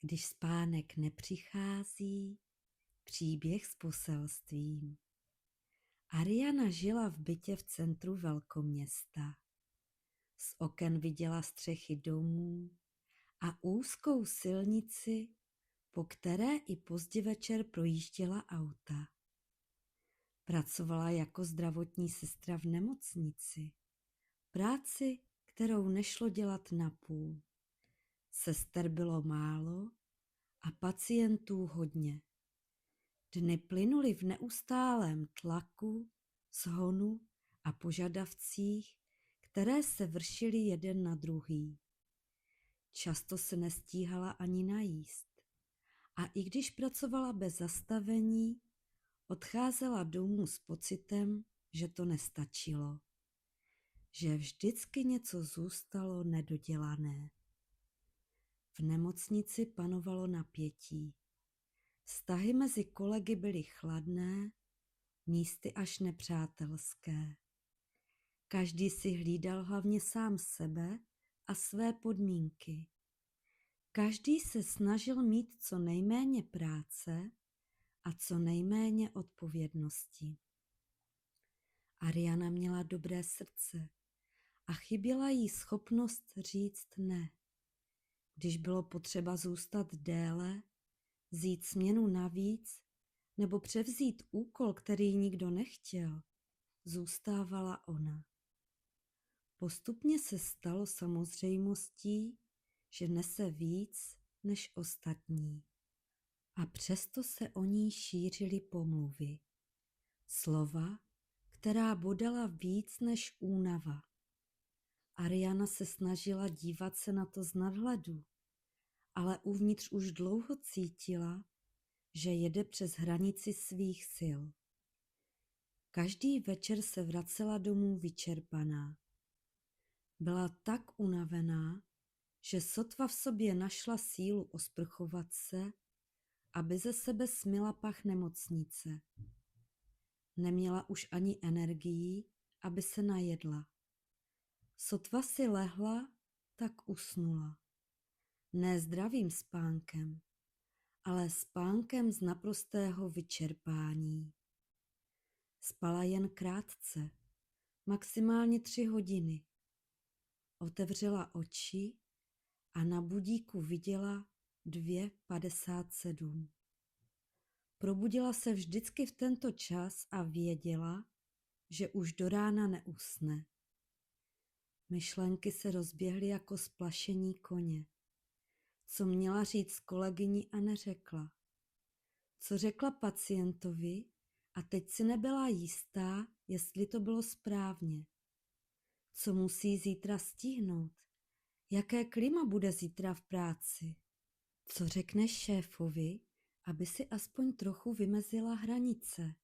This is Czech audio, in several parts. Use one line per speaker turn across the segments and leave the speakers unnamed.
Když spánek nepřichází, příběh s poselstvím. Ariana žila v bytě v centru velkoměsta. Z oken viděla střechy domů a úzkou silnici, po které i pozdě večer projížděla auta. Pracovala jako zdravotní sestra v nemocnici. Práci, kterou nešlo dělat napůl. Sester bylo málo a pacientů hodně. Dny plynuly v neustálém tlaku, shonu a požadavcích, které se vršily jeden na druhý. Často se nestíhala ani najíst. A i když pracovala bez zastavení, odcházela domů s pocitem, že to nestačilo. Že vždycky něco zůstalo nedodělané. V nemocnici panovalo napětí. Vztahy mezi kolegy byly chladné, místy až nepřátelské. Každý si hlídal hlavně sám sebe a své podmínky. Každý se snažil mít co nejméně práce a co nejméně odpovědnosti. Ariana měla dobré srdce a chyběla jí schopnost říct ne. Když bylo potřeba zůstat déle, vzít směnu navíc nebo převzít úkol, který nikdo nechtěl, zůstávala ona. Postupně se stalo samozřejmostí, že nese víc než ostatní. A přesto se o ní šířily pomluvy. Slova, která bodala víc než únava. Ariana se snažila dívat se na to z nadhledu, ale uvnitř už dlouho cítila, že jede přes hranici svých sil. Každý večer se vracela domů vyčerpaná. Byla tak unavená, že sotva v sobě našla sílu osprchovat se, aby ze sebe smyla pach nemocnice. Neměla už ani energii, aby se najedla. Sotva si lehla, tak usnula. Ne zdravým spánkem, ale spánkem z naprostého vyčerpání. Spala jen krátce, maximálně 3 hodiny. Otevřela oči a na budíku viděla 2:57. Probudila se vždycky v tento čas a věděla, že už do rána neusne. Myšlenky se rozběhly jako splašení koně. Co měla říct kolegyni a neřekla. Co řekla pacientovi a teď si nebyla jistá, jestli to bylo správně. Co musí zítra stihnout? Jaké klima bude zítra v práci? Co řekne šéfovi, aby si aspoň trochu vymezila hranice?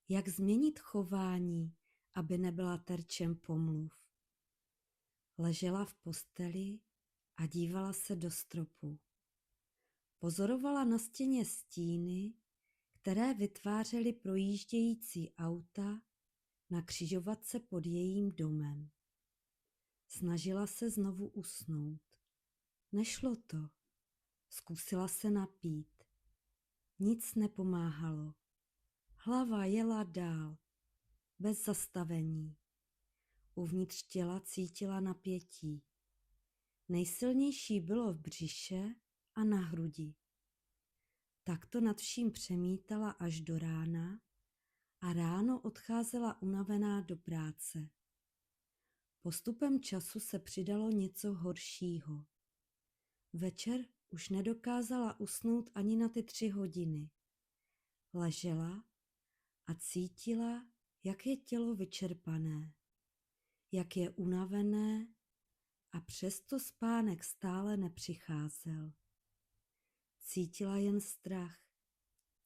Jak změnit chování, aby nebyla terčem pomluv? Ležela v posteli a dívala se do stropu. Pozorovala na stěně stíny, které vytvářely projíždějící auta na křižovatce pod jejím domem. Snažila se znovu usnout. Nešlo to. Zkusila se napít. Nic nepomáhalo. Hlava jela dál, bez zastavení. Uvnitř těla cítila napětí. Nejsilnější bylo v břiše a na hrudi. Takto nad vším přemítala až do rána a ráno odcházela unavená do práce. Postupem času se přidalo něco horšího. Večer už nedokázala usnout ani na ty 3 hodiny. Ležela a cítila, jak je tělo vyčerpané, jak je unavené a přesto spánek stále nepřicházel. Cítila jen strach,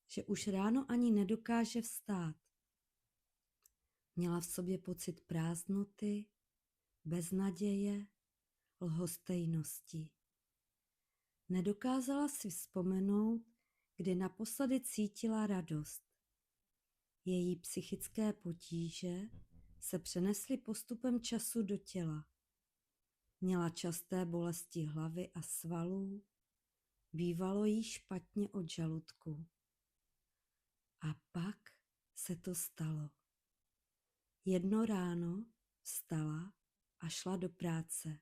že už ráno ani nedokáže vstát. Měla v sobě pocit prázdnoty, beznaděje, lhostejnosti. Nedokázala si vzpomenout, kdy naposledy cítila radost. Její psychické potíže se přenesly postupem času do těla. Měla časté bolesti hlavy a svalů, Bývalo jí špatně od žaludku. A pak se to stalo. Jedno ráno vstala a šla do práce.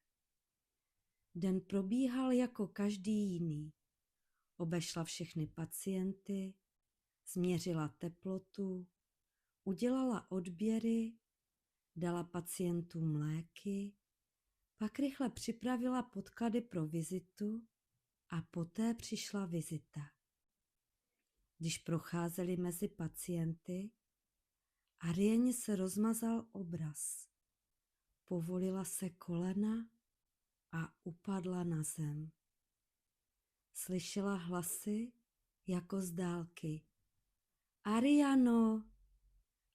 Den probíhal jako každý jiný. Obešla všechny pacienty, změřila teplotu, udělala odběry, dala pacientům léky, pak rychle připravila podklady pro vizitu a poté přišla vizita. Když procházeli mezi pacienty, Arianě se rozmazal obraz. Povolila se kolena a upadla na zem. Slyšela hlasy jako z dálky. Ariano,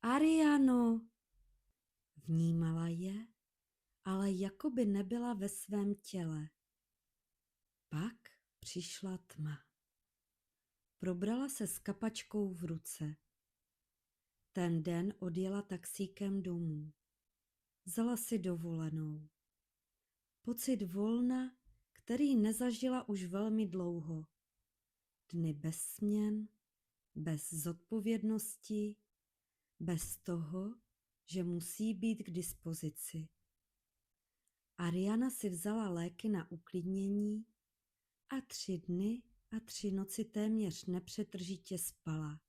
Ariano! Vnímala je, ale jako by nebyla ve svém těle. Pak přišla tma. Probrala se s kapačkou v ruce. Ten den odjela taxíkem domů. Vzala si dovolenou. Pocit volna, který nezažila už velmi dlouho. Dny bez směn, bez zodpovědnosti, bez toho, že musí být k dispozici. Ariana si vzala léky na uklidnění a 3 dny a 3 noci téměř nepřetržitě spala.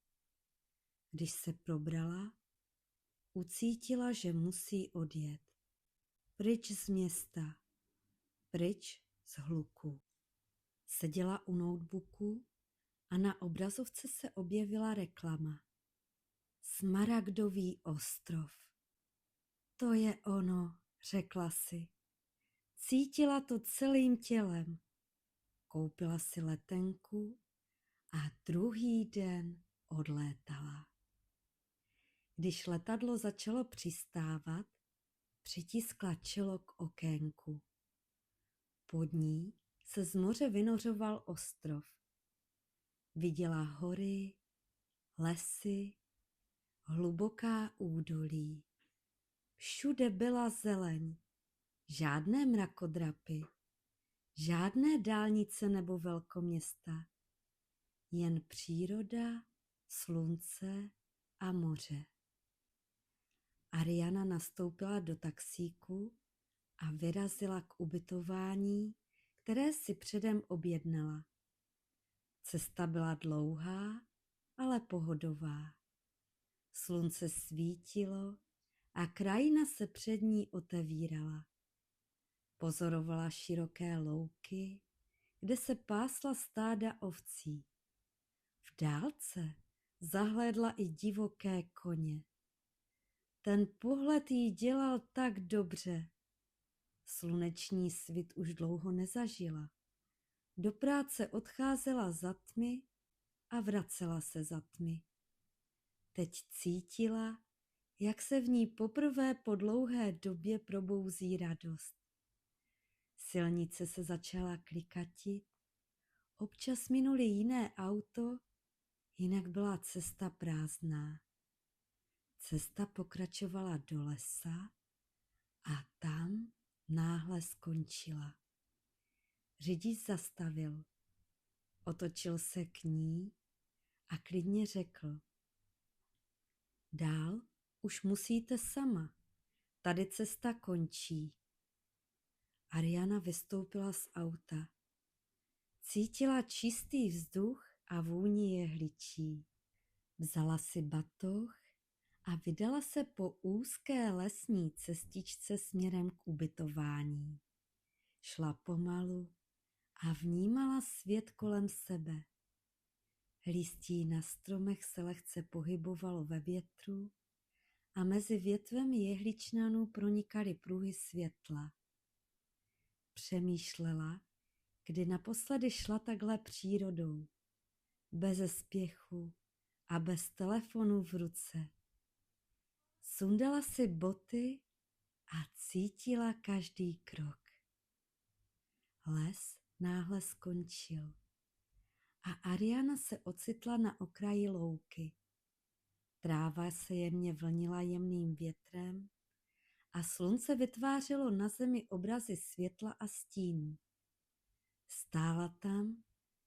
Když se probrala, ucítila, že musí odjet. Pryč z města, pryč z hluku. Seděla u notebooku a na obrazovce se objevila reklama. Smaragdový ostrov. To je ono, řekla si. Cítila to celým tělem. Koupila si letenku a druhý den odlétala. Když letadlo začalo přistávat, přitiskla čelo k okénku. Pod ní se z moře vynořoval ostrov. Viděla hory, lesy, hluboká údolí. Všude byla zeleň, žádné mrakodrapy, žádné dálnice nebo velkoměsta, jen příroda, slunce a moře. Ariana nastoupila do taxíku a vyrazila k ubytování, které si předem objednala. Cesta byla dlouhá, ale pohodová. Slunce svítilo a krajina se před ní otevírala. Pozorovala široké louky, kde se pásla stáda ovcí. V dálce zahlédla i divoké koně. Ten pohled jí dělal tak dobře. Sluneční svit už dlouho nezažila. Do práce odcházela za tmy a vracela se za tmy. Teď cítila, jak se v ní poprvé po dlouhé době probouzí radost. Silnice se začala klikatit, občas minuli jiné auto, jinak byla cesta prázdná. Cesta pokračovala do lesa a tam náhle skončila. Řidič zastavil, otočil se k ní a klidně řekl: Dál už musíte sama, tady cesta končí. Ariana vystoupila z auta. Cítila čistý vzduch a vůni jehličí. Vzala si batoh a vydala se po úzké lesní cestičce směrem k ubytování. Šla pomalu a vnímala svět kolem sebe. Listí na stromech se lehce pohybovalo ve větru a mezi větvemi jehličnanů pronikaly pruhy světla. Přemýšlela, kdy naposledy šla takhle přírodou, beze spěchu a bez telefonu v ruce. Sundala si boty a cítila každý krok. Les náhle skončil a Ariana se ocitla na okraji louky. Tráva se jemně vlnila jemným větrem a slunce vytvářelo na zemi obrazy světla a stínů. Stála tam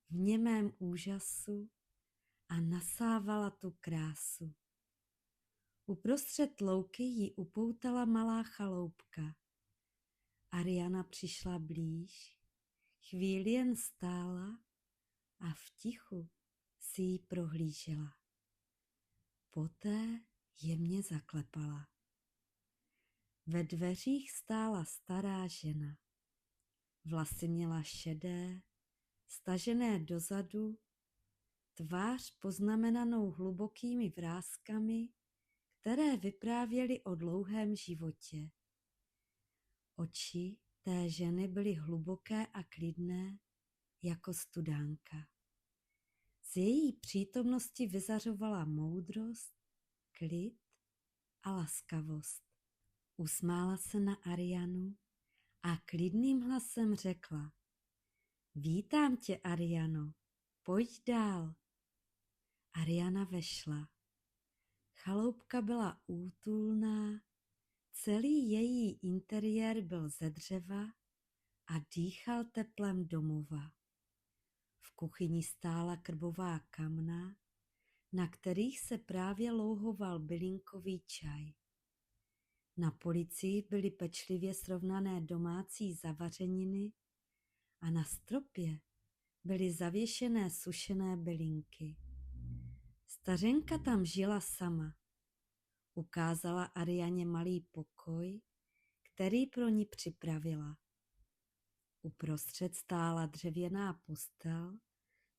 v němém úžasu a nasávala tu krásu. Uprostřed louky ji upoutala malá chaloupka. Ariana přišla blíž, chvíli jen stála a v tichu si ji prohlížela. Poté jemně zaklepala. Ve dveřích stála stará žena. Vlasy měla šedé, stažené dozadu, tvář poznamenanou hlubokými vráskami, které vyprávěly o dlouhém životě. Oči té ženy byly hluboké a klidné, jako studánka. Z její přítomnosti vyzařovala moudrost, klid a laskavost. Usmála se na Arianu a klidným hlasem řekla: Vítám tě, Ariano, pojď dál. Ariana vešla. Chaloupka byla útulná, celý její interiér byl ze dřeva a dýchal teplem domova. V kuchyni stála krbová kamna, na kterých se právě louhoval bylinkový čaj. Na policích byly pečlivě srovnané domácí zavařeniny a na stropě byly zavěšené sušené bylinky. Stařenka tam žila sama. Ukázala Arianě malý pokoj, který pro ní připravila. Uprostřed stála dřevěná postel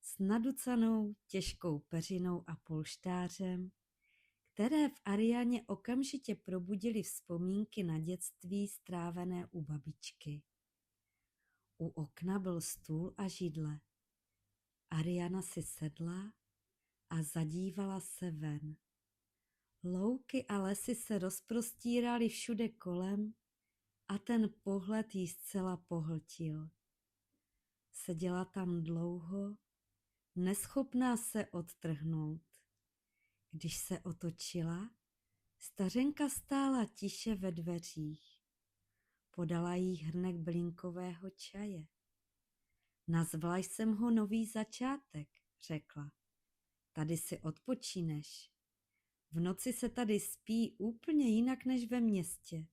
s naducanou těžkou peřinou a polštářem, které v Arianě okamžitě probudily vzpomínky na dětství strávené u babičky. U okna byl stůl a židle. Ariana si sedla a zadívala se ven. Louky a lesy se rozprostíraly všude kolem a ten pohled jí zcela pohltil. Seděla tam dlouho, neschopná se odtrhnout. Když se otočila, stařenka stála tiše ve dveřích. Podala jí hrnek bylinkového čaje. Nazvala jsem ho Nový začátek, řekla. Tady si odpočíneš. V noci se tady spí úplně jinak než ve městě.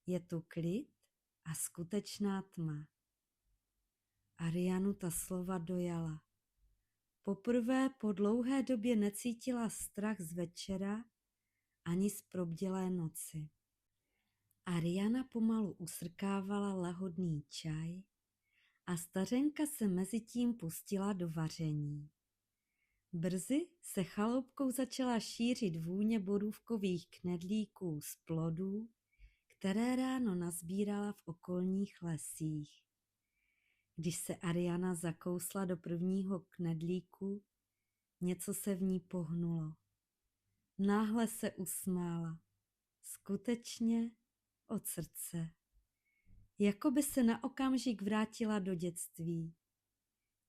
Je tu klid a skutečná tma. Arianu ta slova dojala. Poprvé po dlouhé době necítila strach z večera ani z probdělé noci. Ariana pomalu usrkávala lahodný čaj a stařenka se mezitím pustila do vaření. Brzy se chaloupkou začala šířit vůně borůvkových knedlíků z plodů, které ráno nazbírala v okolních lesích. Když se Ariana zakousla do prvního knedlíku, něco se v ní pohnulo. Náhle se usmála. Skutečně od srdce. Jako by se na okamžik vrátila do dětství.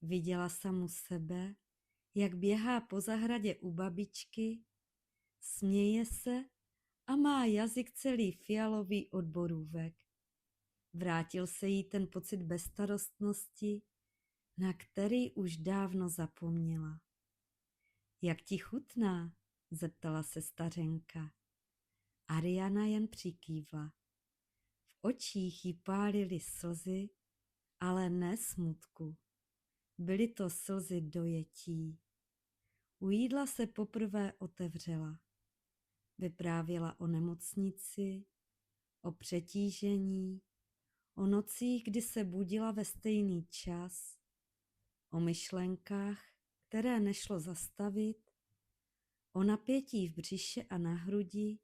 Viděla samu sebe, jak běhá po zahradě u babičky, směje se a má jazyk celý fialový od borůvek. Vrátil se jí ten pocit bezstarostnosti, na který už dávno zapomněla. Jak ti chutná? Zeptala se stařenka. Ariana jen přikývla. V očích jí pálily slzy, ale ne smutku. Byly to slzy dojetí. U jídla se poprvé otevřela. Vyprávěla o nemocnici, o přetížení, o nocích, kdy se budila ve stejný čas, o myšlenkách, které nešlo zastavit, o napětí v břiše a na hrudi,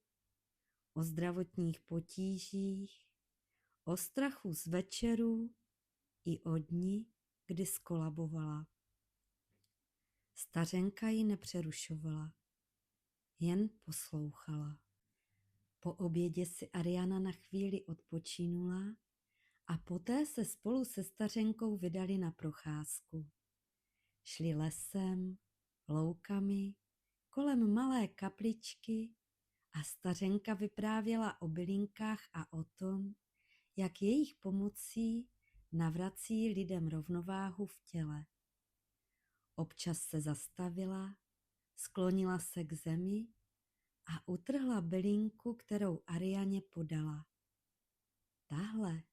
o zdravotních potížích, o strachu z večerů i o dni, kdy skolabovala. Stařenka ji nepřerušovala, jen poslouchala. Po obědě si Ariana na chvíli odpočinula a poté se spolu se stařenkou vydali na procházku. Šli lesem, loukami, kolem malé kapličky a stařenka vyprávěla o bylinkách a o tom, jak jejich pomocí navrací lidem rovnováhu v těle. Občas se zastavila, sklonila se k zemi a utrhla bylinku, kterou Arianě podala. Tahle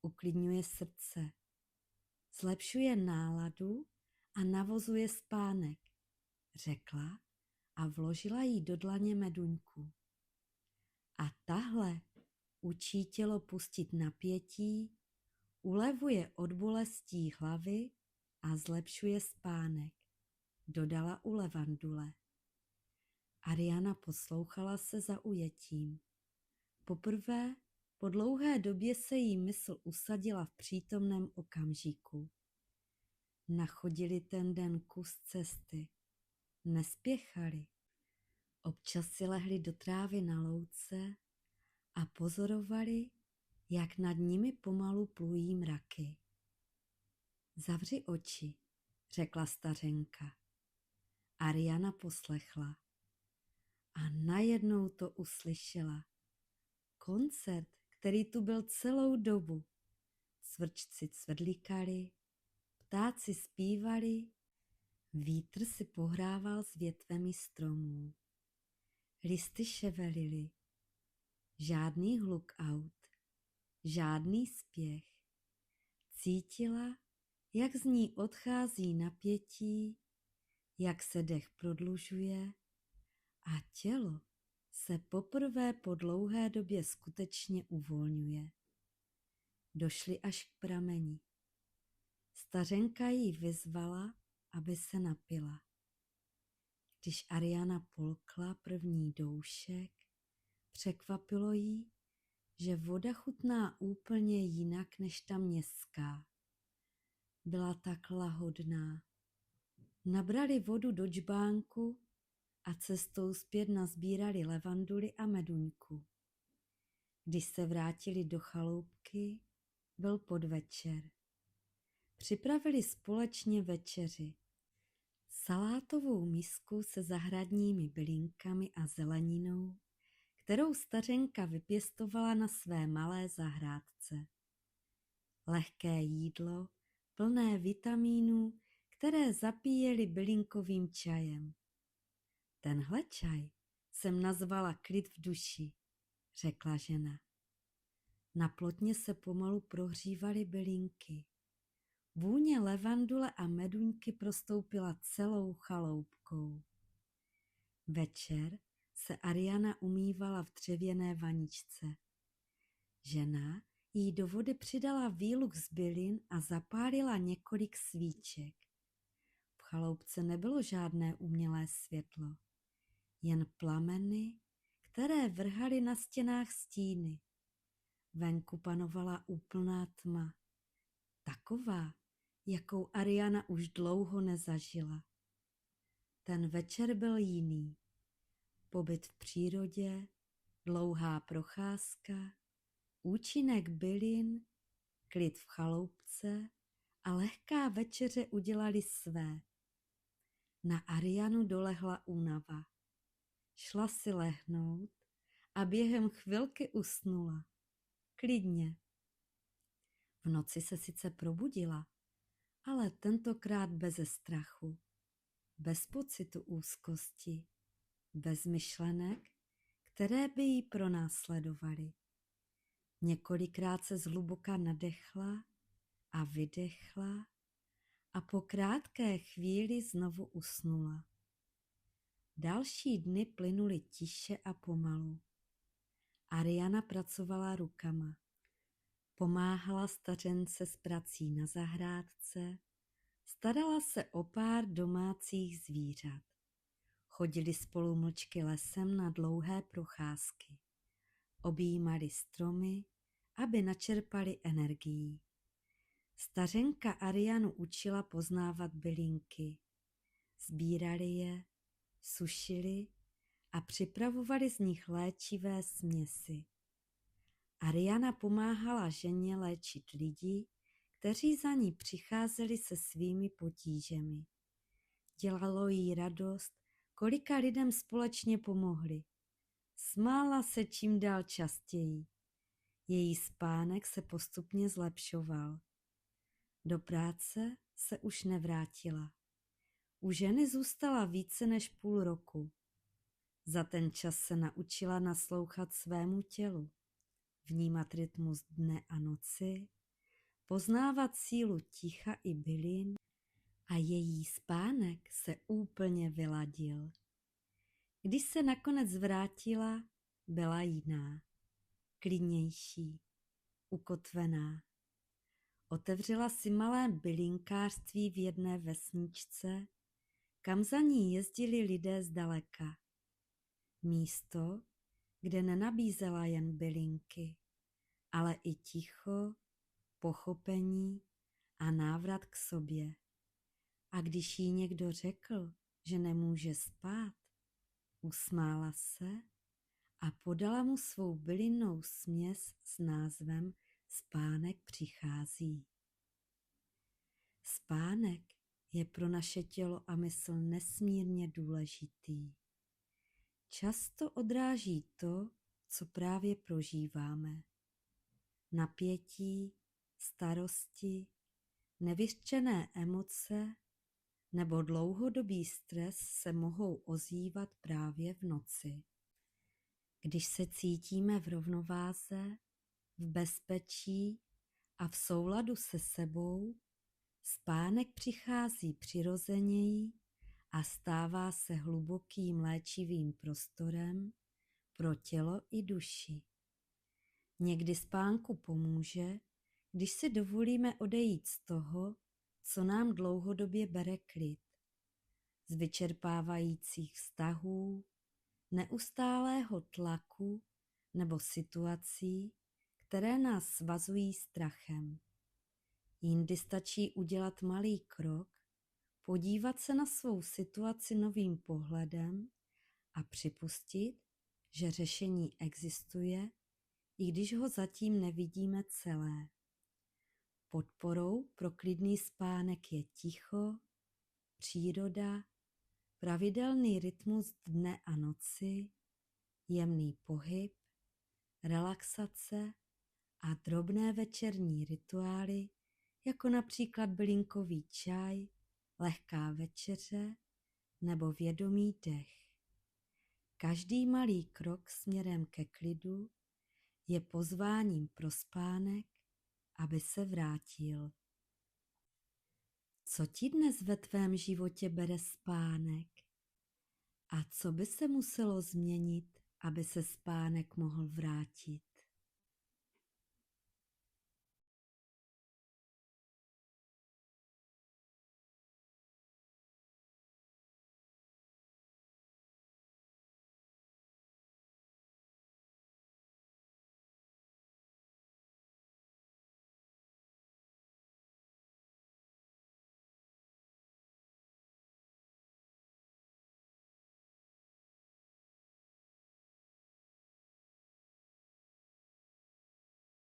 uklidňuje srdce, zlepšuje náladu a navozuje spánek, řekla a vložila jí do dlaně meduňku. A tahle učí tělo pustit napětí, ulevuje od bolestí hlavy a zlepšuje spánek, dodala u levandule. Ariana poslouchala se zaujetím. Poprvé po dlouhé době se jí mysl usadila v přítomném okamžiku. Nachodili ten den kus cesty. Nespěchali. Občas si lehli do trávy na louce a pozorovali, jak nad nimi pomalu plují mraky. Zavři oči, řekla stařenka. Ariana poslechla a najednou to uslyšela. Koncert, který tu byl celou dobu. Cvrčci cvrlikali, ptáci zpívali, vítr si pohrával s větvemi stromů. Listy ševelily. Žádný hluk aut, žádný spěch. Cítila, jak z ní odchází napětí, jak se dech prodlužuje a tělo se poprvé po dlouhé době skutečně uvolňuje. Došli až k prameni. Stařenka jí vyzvala, aby se napila. Když Ariana polkla první doušek, překvapilo jí, že voda chutná úplně jinak než ta městská. Byla tak lahodná. Nabrali vodu do džbánku a cestou zpět nazbírali levanduly a meduňku. Když se vrátili do chaloupky, byl podvečer. Připravili společně večeři. Salátovou misku se zahradními bylinkami a zeleninou, kterou stařenka vypěstovala na své malé zahrádce. Lehké jídlo, plné vitamínů, které zapíjeli bylinkovým čajem. Tenhle čaj jsem nazvala klid v duši, řekla žena. Na plotně se pomalu prohřívaly bylinky. Vůně levandule a meduňky prostoupila celou chaloupkou. Večer se Ariana umývala v dřevěné vaničce. Žena jí do vody přidala výluk z bylin a zapálila několik svíček. V chaloupce nebylo žádné umělé světlo, jen plameny, které vrhaly na stěnách stíny. Venku panovala úplná tma, taková, jakou Ariana už dlouho nezažila. Ten večer byl jiný. Pobyt v přírodě, dlouhá procházka, účinek bylin, klid v chaloupce a lehká večeře udělali své. Na Arianu dolehla únava. Šla si lehnout a během chvilky usnula. Klidně. V noci se sice probudila, ale tentokrát beze strachu, bez pocitu úzkosti, bez myšlenek, které by ji pronásledovaly. Několikrát se zhluboka nadechla a vydechla a po krátké chvíli znovu usnula. Další dny plynuly tiše a pomalu. Ariana pracovala rukama. Pomáhala stařence s prací na zahrádce, starala se o pár domácích zvířat. Chodili spolu mlčky lesem na dlouhé procházky. Objímali stromy, aby načerpali energii. Stařenka Arianu učila poznávat bylinky. Sbírali je, sušili a připravovali z nich léčivé směsi. Ariana pomáhala ženě léčit lidi, kteří za ní přicházeli se svými potížemi. Dělalo jí radost, kolika lidem společně pomohli. Smála se čím dál častěji. Její spánek se postupně zlepšoval. Do práce se už nevrátila. U ženy zůstala více než půl roku. Za ten čas se naučila naslouchat svému tělu, vnímat rytmus dne a noci, poznávat sílu ticha i bylin a její spánek se úplně vyladil. Když se nakonec vrátila, byla jiná, klidnější, ukotvená. Otevřela si malé bylinkářství v jedné vesničce, kam za ní jezdili lidé zdaleka. Místo, kde nenabízela jen bylinky, ale i ticho, pochopení a návrat k sobě. A když jí někdo řekl, že nemůže spát, usmála se a podala mu svou bylinnou směs s názvem Spánek přichází. Spánek je pro naše tělo a mysl nesmírně důležitý. Často odráží to, co právě prožíváme. Napětí, starosti, nevyřčené emoce nebo dlouhodobý stres se mohou ozývat právě v noci. Když se cítíme v rovnováze, v bezpečí a v souladu se sebou, spánek přichází přirozeněji a stává se hlubokým léčivým prostorem pro tělo i duši. Někdy spánku pomůže, když si dovolíme odejít z toho, co nám dlouhodobě bere klid, z vyčerpávajících vztahů, neustálého tlaku nebo situací, které nás svazují strachem. Jindy stačí udělat malý krok, podívat se na svou situaci novým pohledem a připustit, že řešení existuje, i když ho zatím nevidíme celé. Podporou pro klidný spánek je ticho, příroda, pravidelný rytmus dne a noci, jemný pohyb, relaxace a drobné večerní rituály, jako například bylinkový čaj, lehká večeře nebo vědomý dech. Každý malý krok směrem ke klidu je pozváním pro spánek, aby se vrátil. Co ti dnes ve tvém životě bere spánek? A co by se muselo změnit, aby se spánek mohl vrátit?